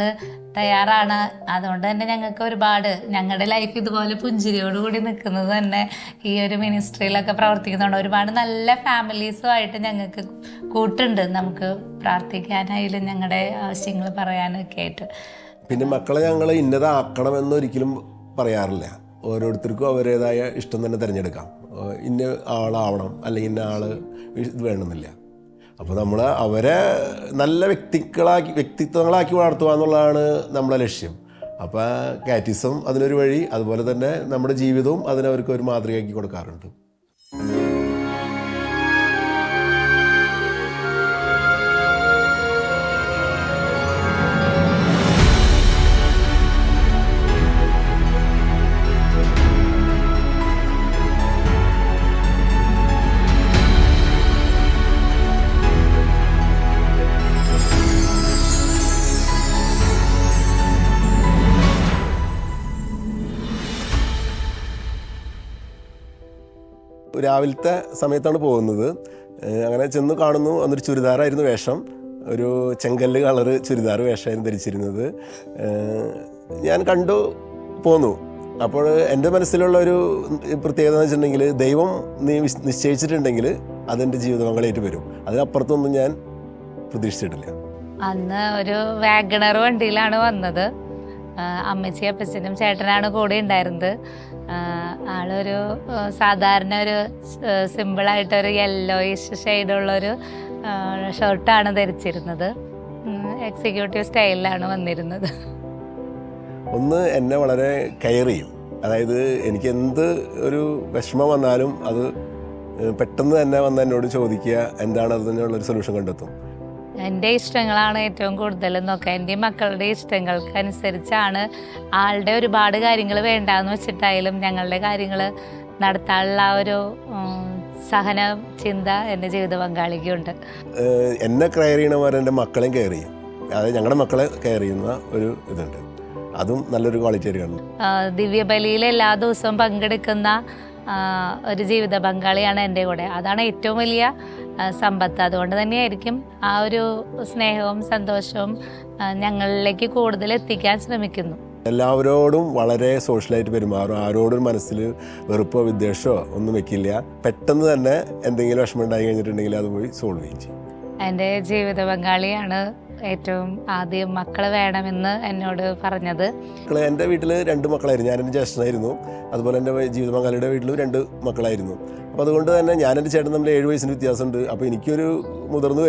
തയ്യാറാണ്. അതുകൊണ്ട് തന്നെ ഞങ്ങൾക്ക് ഒരുപാട് ഞങ്ങളുടെ ലൈഫ് ഇതുപോലെ പുഞ്ചിരിയോടുകൂടി നിൽക്കുന്നത് തന്നെ ഈ ഒരു മിനിസ്ട്രിയിലൊക്കെ പ്രവർത്തിക്കുന്നുണ്ട്. ഒരുപാട് നല്ല ഫാമിലീസുമായിട്ട് ഞങ്ങൾക്ക് കൂട്ടുണ്ട്, നമുക്ക് പ്രാർത്ഥിക്കാനായാലും ഞങ്ങളുടെ ആവശ്യങ്ങൾ പറയാനൊക്കെ ആയിട്ട്. പിന്നെ മക്കളെ ഞങ്ങൾ ഇന്നതാക്കണമെന്നൊരിക്കലും പറയാറില്ല. ഓരോരുത്തർക്കും അവരുടേതായ ഇഷ്ടം തന്നെ തിരഞ്ഞെടുക്കാം. ഇന്ന ആളാവണം അല്ലെങ്കിൽ ഇന്ന ആൾ ഇത് വേണമെന്നില്ല. അപ്പോൾ നമ്മൾ അവരെ നല്ല വ്യക്തിത്വങ്ങളാക്കി വളർത്തുക എന്നുള്ളതാണ് നമ്മളെ ലക്ഷ്യം. അപ്പോൾ കാറ്റിസം അതിനൊരു വഴി, അതുപോലെ തന്നെ നമ്മുടെ ജീവിതവും അതിനവർക്ക് ഒരു മാതൃകയാക്കി കൊടുക്കാറുണ്ട്. രാവിലത്തെ സമയത്താണ് പോകുന്നത്. അങ്ങനെ ചെന്ന് കാണുന്നു, അന്നൊരു ചുരിദാറായിരുന്നു വേഷം, ഒരു ചെങ്കല്ല് കളറ് ചുരിദാർ വേഷമായിരുന്നു ധരിച്ചിരുന്നത്. ഞാൻ കണ്ടു പോന്നു. അപ്പോൾ എൻ്റെ മനസ്സിലുള്ളൊരു പ്രത്യേകത എന്ന് വെച്ചിട്ടുണ്ടെങ്കിൽ, ദൈവം നിശ്ചയിച്ചിട്ടുണ്ടെങ്കിൽ അതെൻ്റെ ജീവിത പങ്കാളിയായിട്ട് വരും. അതിനപ്പുറത്തൊന്നും ഞാൻ പ്രതീക്ഷിച്ചിട്ടില്ല. അന്ന് ഒരു വാഗണർ വണ്ടിയിലാണ് വന്നത്. അമ്മച്ചി അപ്പച്ചനും ചേട്ടനാണ് കൂടെ ഉണ്ടായിരുന്നത്. ആളൊരു സാധാരണ ഒരു സിമ്പിളായിട്ടൊരു യെല്ലോയിഷ് ഷെയ്ഡുള്ളൊരു ഷർട്ടാണ് ധരിച്ചിരുന്നത്. എക്സിക്യൂട്ടീവ് സ്റ്റൈലിലാണ് വന്നിരുന്നത്. ഒന്ന് എന്നെ വളരെ കെയർ ചെയ്യും. അതായത് എനിക്ക് എന്ത് ഒരു വിഷമം വന്നാലും അത് പെട്ടെന്ന് തന്നെ വന്ന് എന്നോട് ചോദിക്കുക, എന്താണ് അതിനുള്ളൊരു സൊല്യൂഷൻ കണ്ടെത്തും. എൻ്റെ ഇഷ്ടങ്ങളാണ് ഏറ്റവും കൂടുതൽ നോക്കുക. എൻ്റെ മക്കളുടെ ഇഷ്ടങ്ങൾക്ക് അനുസരിച്ചാണ്. ആളുടെ ഒരുപാട് കാര്യങ്ങൾ വേണ്ടാന്ന് വെച്ചിട്ടായാലും ഞങ്ങളുടെ കാര്യങ്ങൾ നടത്താനുള്ള ഒരു സഹന ചിന്ത എൻ്റെ ജീവിത പങ്കാളിക്കുണ്ട്. എന്നെ കെയർ ചെയ്യണവരെ എൻ്റെ മക്കളെയും കെയർ ചെയ്യും. അതായത് ഞങ്ങളുടെ മക്കളെ കെയർ ചെയ്യുന്ന ഒരു ഇതുണ്ട്. അതും നല്ലൊരു ക്വാളിറ്റി ആയിരിക്കണം. ദിവ്യബലിയിൽ എല്ലാ ദിവസവും പങ്കെടുക്കുന്ന ഒരു ജീവിത പങ്കാളിയാണ് എൻ്റെ കൂടെ. അതാണ് ഏറ്റവും വലിയ സമ്പത്ത്. അതുകൊണ്ട് തന്നെയായിരിക്കും ആ ഒരു സ്നേഹവും സന്തോഷവും ഞങ്ങളിലേക്ക് കൂടുതൽ എത്തിക്കാൻ ശ്രമിക്കുന്നു. എല്ലാവരോടും വളരെ സോഷ്യലായിട്ട് പെരുമാറും. ആരോടും മനസ്സിൽ വെറുപ്പോ വിദ്വേഷമോ ഒന്നും വെക്കില്ല. പെട്ടെന്ന് തന്നെ എന്തെങ്കിലും വിഷമം ഉണ്ടായി കഴിഞ്ഞിട്ടുണ്ടെങ്കിൽ അത് പോയി സോൾവ് ചെയ്യും ചെയ്യും. എൻ്റെ ജീവിത പങ്കാളിയാണ് ഏറ്റവും ആദ്യം മക്കൾ വേണമെന്ന് എന്നോട് പറഞ്ഞത്. എൻ്റെ വീട്ടിൽ 2 മക്കളായിരുന്നു. ഞാനെൻ്റെ ജ്യേഷ്ഠനായിരുന്നു. അതുപോലെ എൻ്റെ ജീവിത പങ്കാളിയുടെ വീട്ടിലും 2 മക്കളായിരുന്നു. അപ്പോൾ അതുകൊണ്ട് തന്നെ ഞാനെൻ്റെ ചേട്ടൻ തമ്മിൽ 7 വയസ്സിന് വ്യത്യാസമുണ്ട്. അപ്പോൾ എനിക്കൊരു മുതിർന്നു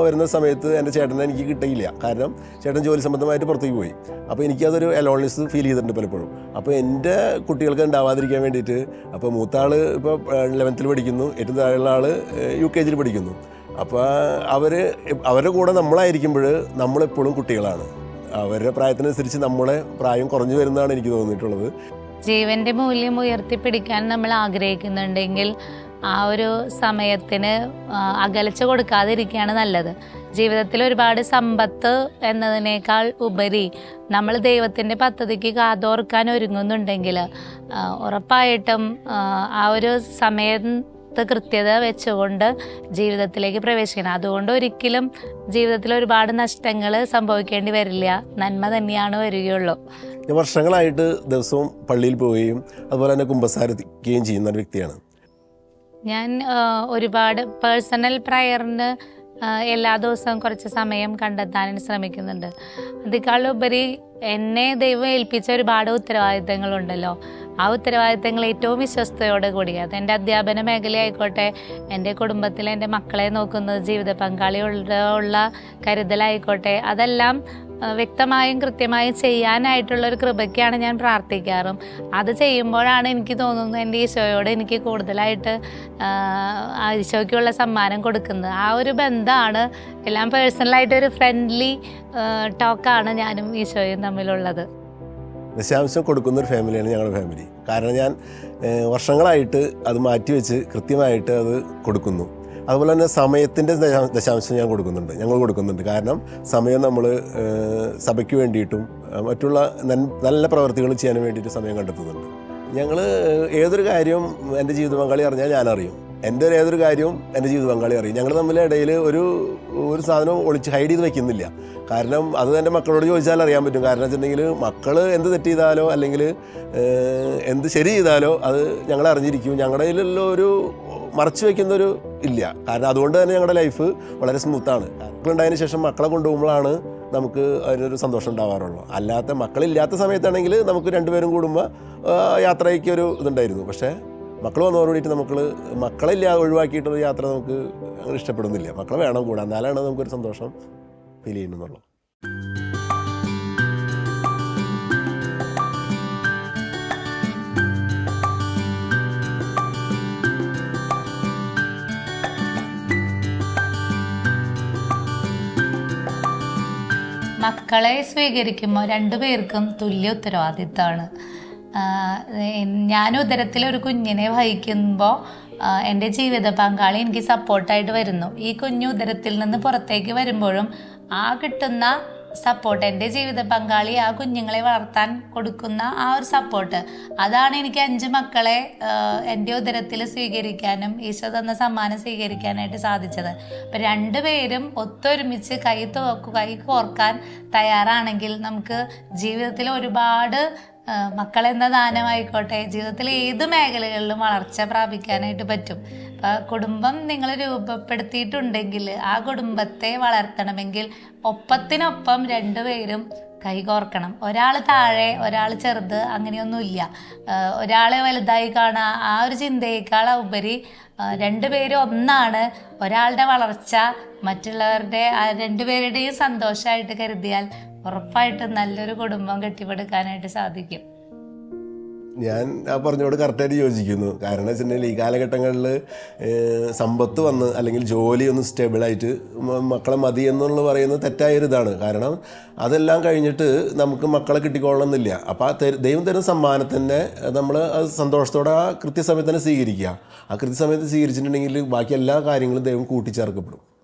വരുന്ന സമയത്ത് എൻ്റെ ചേട്ടനെ എനിക്ക് കിട്ടിയില്ല. കാരണം ചേട്ടൻ ജോലി സംബന്ധമായിട്ട് പുറത്തേക്ക് പോയി. അപ്പോൾ എനിക്കതൊരു അലോൺനെസ് ഫീൽ ചെയ്തിട്ടുണ്ട് പലപ്പോഴും. അപ്പോൾ എൻ്റെ കുട്ടികൾക്ക് ഉണ്ടാവാതിരിക്കാൻ വേണ്ടിയിട്ട്, അപ്പോൾ മൂത്ത ആൾ ഇപ്പോൾ 11th പഠിക്കുന്നു, ഏറ്റവും താഴെയുള്ള ആൾ UKG പഠിക്കുന്നു. അപ്പോൾ അവരുടെ കൂടെ നമ്മളായിരിക്കുമ്പോൾ നമ്മളെപ്പോഴും കുട്ടികളാണ്. അവരുടെ പ്രായത്തിനനുസരിച്ച് നമ്മളെ പ്രായം കുറഞ്ഞു വരുന്നതാണ് എനിക്ക് തോന്നിയിട്ടുള്ളത്. ജീവൻ്റെ മൂല്യം ഉയർത്തിപ്പിടിക്കാൻ നമ്മൾ ആഗ്രഹിക്കുന്നുണ്ടെങ്കിൽ ആ ഒരു സമയത്തിന് അകലച്ച കൊടുക്കാതിരിക്കുകയാണ് നല്ലത്. ജീവിതത്തിൽ ഒരുപാട് സമ്പത്ത് എന്നതിനേക്കാൾ ഉപരി നമ്മൾ ദൈവത്തിൻ്റെ പദ്ധതിക്ക് കാതോർക്കാൻ ഒരുങ്ങുന്നുണ്ടെങ്കിൽ ഉറപ്പായിട്ടും ആ ഒരു കൃത്യത വെച്ചുകൊണ്ട് ജീവിതത്തിലേക്ക് പ്രവേശിക്കണം. അതുകൊണ്ട് ഒരിക്കലും ജീവിതത്തിൽ ഒരുപാട് നഷ്ടങ്ങൾ സംഭവിക്കേണ്ടി വരില്ല. നന്മ തന്നെയാണ് വരികയുള്ളൂ. വർഷങ്ങളായിട്ട് ദിവസവും പള്ളിയിൽ പോവുകയും അതുപോലെ തന്നെ കുമ്പസാരിക്കുകയും ചെയ്യുന്ന ഒരു വ്യക്തിയാണ് ഞാൻ. ഒരുപാട് പേഴ്സണൽ പ്രയറിന് എല്ലാ ദിവസവും കുറച്ച് സമയം കണ്ടെത്താനും ശ്രമിക്കുന്നുണ്ട്. അതിനേക്കാളുപരി എന്നെ ദൈവം ഏൽപ്പിച്ച ഒരുപാട് ഉത്തരവാദിത്തങ്ങളുണ്ടല്ലോ. ആ ഉത്തരവാദിത്തങ്ങൾ ഏറ്റവും വിശ്വസ്തയോടെ കൂടി, അതെൻ്റെ അധ്യാപന മേഖലയായിക്കോട്ടെ, എൻ്റെ കുടുംബത്തിൽ എൻ്റെ മക്കളെ നോക്കുന്നത്, ജീവിത പങ്കാളിയുള്ള കരുതലായിക്കോട്ടെ, അതെല്ലാം വ്യക്തമായും കൃത്യമായും ചെയ്യാനായിട്ടുള്ളൊരു കൃപയ്ക്കാണ് ഞാൻ പ്രാർത്ഥിക്കാറും. അത് ചെയ്യുമ്പോഴാണ് എനിക്ക് തോന്നുന്നത് എൻ്റെ ഈശോയോട് എനിക്ക് കൂടുതലായിട്ട് ഈശോയ്ക്കുള്ള സമ്മാനം കൊടുക്കുന്നത്. ആ ഒരു ബന്ധമാണ് എല്ലാം പേഴ്സണലായിട്ടൊരു ഫ്രണ്ട്ലി ടോക്കാണ് ഞാനും ഈശോയും തമ്മിലുള്ളത്. ദശാംശം കൊടുക്കുന്നൊരു ഫാമിലിയാണ് ഞങ്ങളുടെ ഫാമിലി. കാരണം ഞാൻ വർഷങ്ങളായിട്ട് അത് മാറ്റിവെച്ച് കൃത്യമായിട്ട് അത് കൊടുക്കുന്നു. അതുപോലെ തന്നെ സമയത്തിൻ്റെ ദശാംശം ഞങ്ങൾ കൊടുക്കുന്നുണ്ട്. കാരണം സമയം നമ്മൾ സഭയ്ക്ക് വേണ്ടിയിട്ടും മറ്റുള്ള നല്ല പ്രവർത്തികൾ ചെയ്യാൻ വേണ്ടിയിട്ട് സമയം കണ്ടെത്തുന്നുണ്ട്. ഞങ്ങൾ ഏതൊരു കാര്യവും എൻ്റെ ജീവിത പങ്കാളി അറിഞ്ഞാൽ ഞാനറിയും. എൻ്റെ ഏതൊരു കാര്യവും എൻ്റെ ജീവിത പങ്കാളി അറിയും. ഞങ്ങൾ തമ്മിലിടയിൽ ഒരു സാധനം ഒളിച്ച് ഹൈഡ് ചെയ്ത് വയ്ക്കുന്നില്ല. കാരണം അത് എൻ്റെ മക്കളോട് ചോദിച്ചാൽ അറിയാൻ പറ്റും. കാരണം വെച്ചിട്ടുണ്ടെങ്കിൽ മക്കൾ എന്ത് തെറ്റ് ചെയ്താലോ അല്ലെങ്കിൽ എന്ത് ശരി ചെയ്താലോ അത് ഞങ്ങൾ അറിഞ്ഞിരിക്കും. ഞങ്ങളുടെ കയ്യിലുള്ള ഒരു മറച്ചു വയ്ക്കുന്നൊരു ഇല്ല. കാരണം അതുകൊണ്ട് തന്നെ ഞങ്ങളുടെ ലൈഫ് വളരെ സ്മൂത്താണ്. മക്കളുണ്ടായതിനു ശേഷം മക്കളെ കൊണ്ടുപോകുമ്പോഴാണ് നമുക്ക് അതിനൊരു സന്തോഷം ഉണ്ടാവാറുള്ളൂ. അല്ലാത്ത മക്കളില്ലാത്ത സമയത്താണെങ്കിൽ നമുക്ക് 2 പേരും കൂടുമ്പോൾ യാത്രയ്ക്ക് ഒരു ഇതുണ്ടായിരുന്നു. പക്ഷേ മക്കൾ വന്നതോടുകൂടിയിട്ട് മക്കളില്ല ഒഴിവാക്കിയിട്ടുള്ള യാത്ര നമുക്ക് അങ്ങനെ ഇഷ്ടപ്പെടുന്നില്ല. മക്കളെ വേണം കൂടാൻ, എന്നാലാണ് നമുക്കൊരു സന്തോഷം ഫീൽ ചെയ്യുന്നുള്ളൂ. മക്കളെ സ്വീകരിക്കുമ്പോൾ 2 പേർക്കും തുല്യ ഉത്തരവാദിത്തമാണ്. ഞാൻ ഉദരത്തിൽ ഒരു കുഞ്ഞിനെ വഹിക്കുമ്പോൾ എൻ്റെ ജീവിത പങ്കാളി എനിക്ക് സപ്പോർട്ടായിട്ട് വരുന്നു. ഈ കുഞ്ഞ് ഉദരത്തിൽ നിന്ന് പുറത്തേക്ക് വരുമ്പോഴും ആ കിട്ടുന്ന സപ്പോർട്ട്, എൻ്റെ ജീവിത പങ്കാളി ആ കുഞ്ഞുങ്ങളെ വളർത്താൻ കൊടുക്കുന്ന ആ ഒരു സപ്പോർട്ട്, അതാണ് എനിക്ക് 5 മക്കളെ എൻ്റെ ഉദരത്തിൽ സ്വീകരിക്കാനും ഈശോ തന്ന സമ്മാനം സ്വീകരിക്കാനായിട്ട് സാധിച്ചത്. അപ്പം 2 പേരും ഒത്തൊരുമിച്ച് കൈ കോർക്കാൻ തയ്യാറാണെങ്കിൽ നമുക്ക് ജീവിതത്തിൽ ഒരുപാട് മക്കളെന്ന ദാനമായിക്കോട്ടെ, ജീവിതത്തിലെ ഏത് മേഖലകളിലും വളർച്ച പ്രാപിക്കാനായിട്ട് പറ്റും. അപ്പം കുടുംബം നിങ്ങൾ രൂപപ്പെടുത്തിയിട്ടുണ്ടെങ്കിൽ ആ കുടുംബത്തെ വളർത്തണമെങ്കിൽ ഒപ്പത്തിനൊപ്പം 2 പേരും കൈകോർക്കണം. ഒരാൾ താഴെ ഒരാൾ ചെറുത് അങ്ങനെയൊന്നുമില്ല. ഒരാളെ വലുതായി കാണുക ആ ഒരു ചിന്തയേക്കാൾ ഉപരി രണ്ടുപേരും ഒന്നാണ്. ഒരാളുടെ വളർച്ച മറ്റുള്ളവരുടെ രണ്ടുപേരുടെയും സന്തോഷമായിട്ട് കരുതിയാൽ ഉറപ്പായിട്ടും നല്ലൊരു കുടുംബം കെട്ടിപ്പടുക്കാനായിട്ട് സാധിക്കും. ഞാൻ ആ പറഞ്ഞോട് കറക്റ്റായിട്ട് യോജിക്കുന്നു. കാരണം വെച്ചിട്ടുണ്ടെങ്കിൽ ഈ കാലഘട്ടങ്ങളിൽ സമ്പത്ത് വന്ന് അല്ലെങ്കിൽ ജോലി ഒന്ന് സ്റ്റേബിളായിട്ട് മക്കളെ മതി എന്നുള്ള പറയുന്നത് തെറ്റായൊരു ഇതാണ്. കാരണം അതെല്ലാം കഴിഞ്ഞിട്ട് നമുക്ക് മക്കളെ കിട്ടിക്കൊള്ളണമെന്നില്ല. അപ്പോൾ ആ ദൈവം തരുന്ന സമ്മാനത്തിനെ നമ്മൾ അത് സന്തോഷത്തോടെ ആ കൃത്യസമയത്ത് തന്നെ സ്വീകരിക്കുക. ആ കൃത്യസമയത്ത് സ്വീകരിച്ചിട്ടുണ്ടെങ്കിൽ ബാക്കി എല്ലാ കാര്യങ്ങളും ദൈവം കൂട്ടിച്ചേർക്കപ്പെടും.